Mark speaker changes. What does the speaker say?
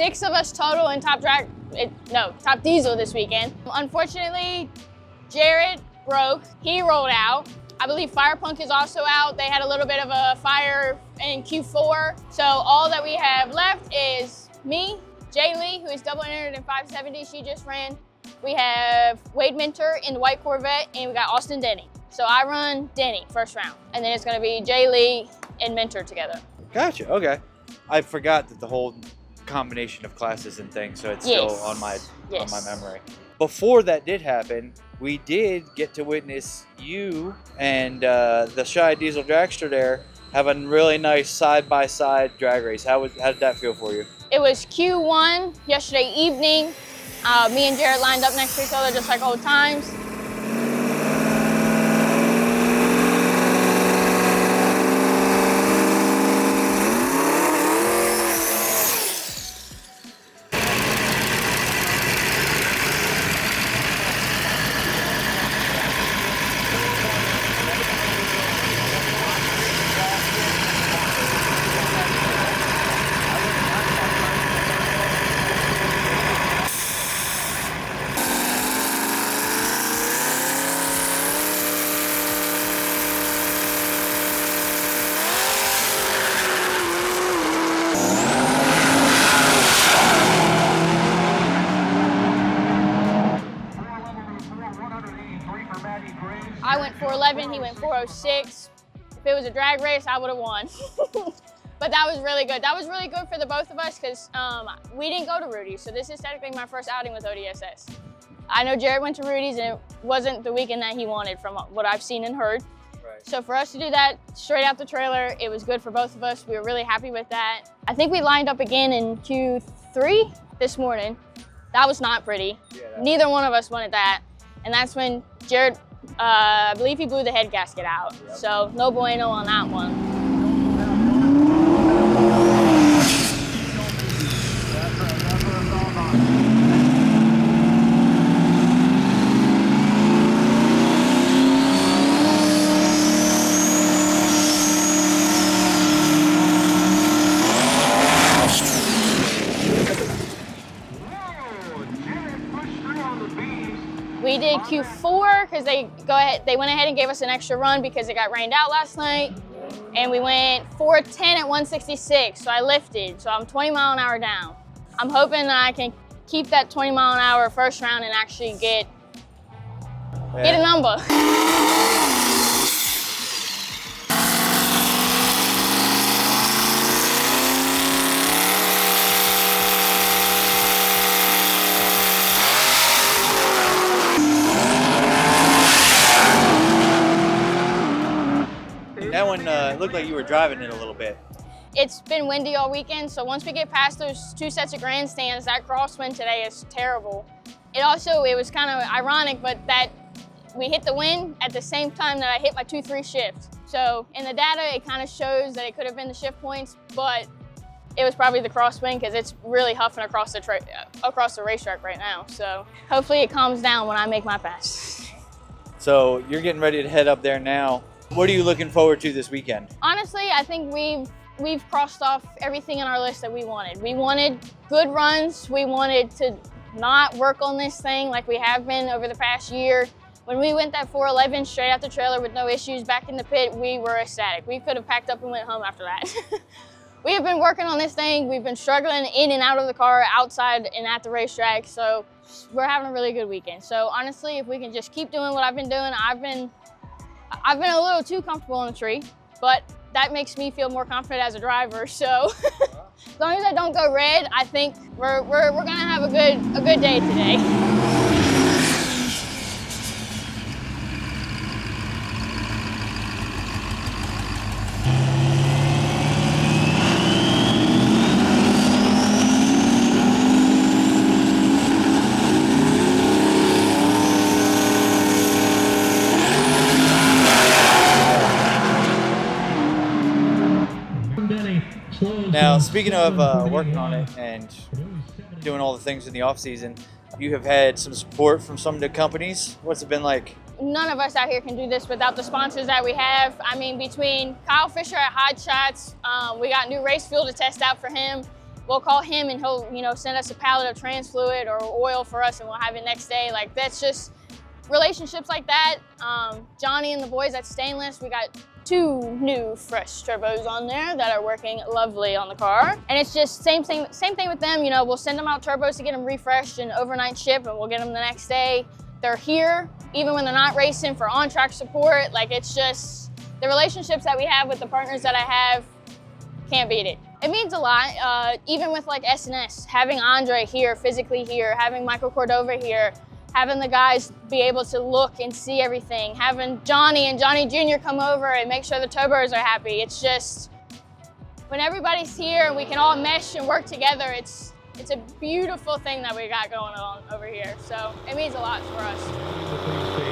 Speaker 1: 6 of us total in Top Diesel this weekend. Unfortunately, Jared broke. He rolled out. I believe Fire Punk is also out. They had a little bit of a fire in Q4. So all that we have left is me, Jay Lee, who is double entered in 570. She just ran. We have Wade Minter in the white Corvette, and we got Austin Denny. So I run Denny first round, and then it's gonna be Jay Lee and Minter together.
Speaker 2: Gotcha, okay. I forgot that the whole combination of classes and things, so it's still on my memory. Before that did happen, we did get to witness you and the Shy Diesel Dragster there have a really nice side-by-side drag race. How did that feel for you?
Speaker 1: It was Q1 yesterday evening. Me and Jared lined up next to each other just like old times. I went 411, he went 406. If it was a drag race, I would have won. But that was really good. That was really good for the both of us because we didn't go to Rudy's, so this is technically my first outing with ODSS. I know Jared went to Rudy's and it wasn't the weekend that he wanted from what I've seen and heard. Right. So for us to do that straight out the trailer, it was good for both of us. We were really happy with that. I think we lined up again in Q3 this morning. That was not pretty. Yeah, neither one of us wanted that. And that's when Jared, I believe he blew the head gasket out. Yep. So no bueno on that one. We did Q4 because they went ahead and gave us an extra run because it got rained out last night. And we went 410 at 166, so I lifted. So I'm 20 mile an hour down. I'm hoping that I can keep that 20 mile an hour first round and actually get a number.
Speaker 2: That one looked like you were driving it a little bit.
Speaker 1: It's been windy all weekend, so once we get past those 2 sets of grandstands, that crosswind today is terrible. It was kind of ironic, but that we hit the wind at the same time that I hit my 2-3 shift. So in the data, it kind of shows that it could have been the shift points, but it was probably the crosswind because it's really huffing across the racetrack right now. So hopefully it calms down when I make my pass.
Speaker 2: So you're getting ready to head up there now. What are you looking forward to this weekend?
Speaker 1: Honestly, I think we've crossed off everything in our list that we wanted. We wanted good runs. We wanted to not work on this thing like we have been over the past year. When we went that 411 straight out the trailer with no issues back in the pit, we were ecstatic. We could have packed up and went home after that. We have been working on this thing. We've been struggling in and out of the car, outside and at the racetrack. So we're having a really good weekend. So honestly, if we can just keep doing what I've been doing, I've been a little too comfortable in the tree, but that makes me feel more confident as a driver. So as long as I don't go red, I think we're gonna have a good day today.
Speaker 2: Now, speaking of working on it and doing all the things in the off season, you have had some support from some of the companies. What's it been like?
Speaker 1: None of us out here can do this without the sponsors that we have. I mean, between Kyle Fisher at Hot Shots, we got new race fuel to test out for him. we'll call him and he'll, you know, send us a pallet of trans fluid or oil for us and we'll have it next day. Like, that's just relationships like that. Johnny and the boys at Stainless, we got 2 new fresh turbos on there that are working lovely on the car. And it's just same thing with them. You know, we'll send them out turbos to get them refreshed and overnight ship, and we'll get them the next day. They're here, even when they're not racing, for on-track support. Like, it's just the relationships that we have with the partners that I have, can't beat it. It means a lot, even with like S&S, having Andre here, physically here, having Michael Cordova here, having the guys be able to look and see everything, having Johnny and Johnny Jr. come over and make sure the turbos are happy. It's just, when everybody's here and we can all mesh and work together, it's a beautiful thing that we got going on over here. So it means a lot for us.